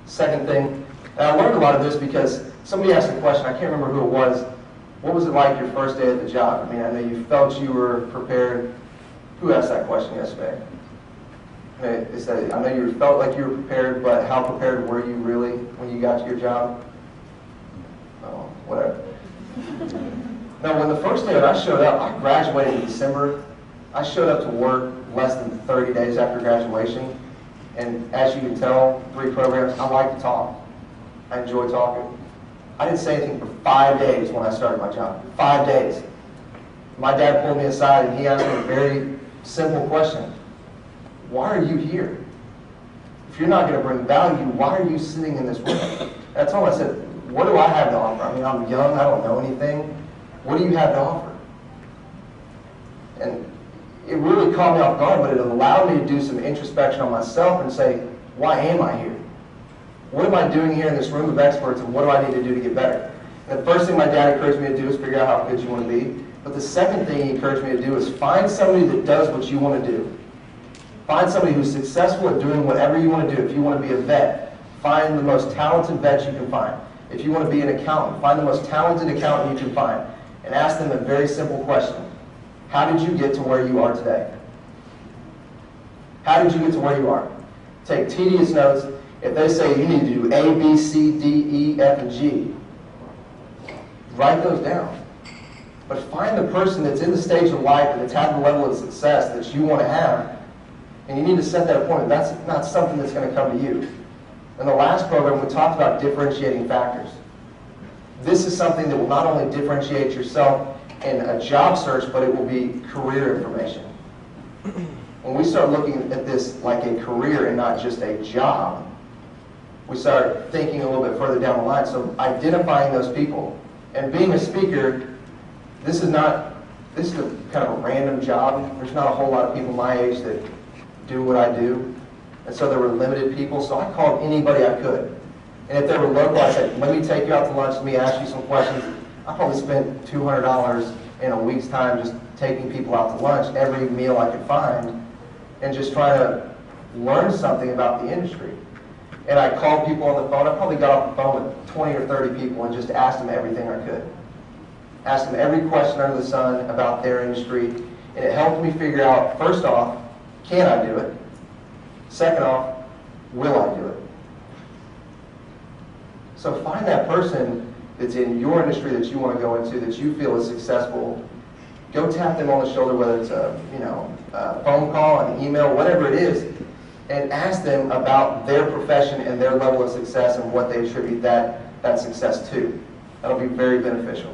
Second thing, and I learned a lot of this because somebody asked a question, I can't remember who it was. What was it like your first day at the job? I mean, I know you felt you were prepared. Who asked that question yesterday? I know you felt like you were prepared, but how prepared were you really when you got to your job? Oh, whatever. Now, when the first day that I showed up, I graduated in December. I showed up to work less than 30 days after graduation. And as you can tell, 3 programs, I like to talk. I enjoy talking. I didn't say anything for 5 days when I started my job. 5 days. My dad pulled me aside and he asked me a very simple question. Why are you here? If you're not going to bring value, why are you sitting in this room? That's all I said. What do I have to offer? I mean, I'm young, I don't know anything. What do you have to offer? And it really caught me off guard, but it allowed me to do some introspection on myself and say, why am I here? What am I doing here in this room of experts, and what do I need to do to get better? And the first thing my dad encouraged me to do is figure out how good you want to be. But the second thing he encouraged me to do is find somebody that does what you want to do. Find somebody who's successful at doing whatever you want to do. If you want to be a vet, find the most talented vet you can find. If you want to be an accountant, find the most talented accountant you can find. And ask them a very simple question. How did you get to where you are today? How did you get to where you are? Take tedious notes. If they say you need to do A, B, C, D, E, F, and G, write those down. But find the person that's in the stage of life and that's had the level of success that you want to have, and you need to set that appointment. That's not something that's going to come to you. In the last program, we talked about differentiating factors. This is something that will not only differentiate yourself in a job search, but it will be career information. When we start looking at this like a career and not just a job, we start thinking a little bit further down the line. So identifying those people. And being a speaker, this is a kind of a random job. There's not a whole lot of people my age that do what I do. And so there were limited people, so I called anybody I could. And if they were local, I said, let me take you out to lunch, let me ask you some questions. I probably spent $200 in a week's time just taking people out to lunch, every meal I could find, and just trying to learn something about the industry. And I called people on the phone. I probably got off the phone with 20 or 30 people and just asked them everything I could. Asked them every question under the sun about their industry, and it helped me figure out, first off, can I do it? Second off, will I do it? So find that person that's in your industry that you want to go into, that you feel is successful. Go tap them on the shoulder, whether it's a phone call, an email, whatever it is, and ask them about their profession and their level of success and what they attribute that success to. That'll be very beneficial.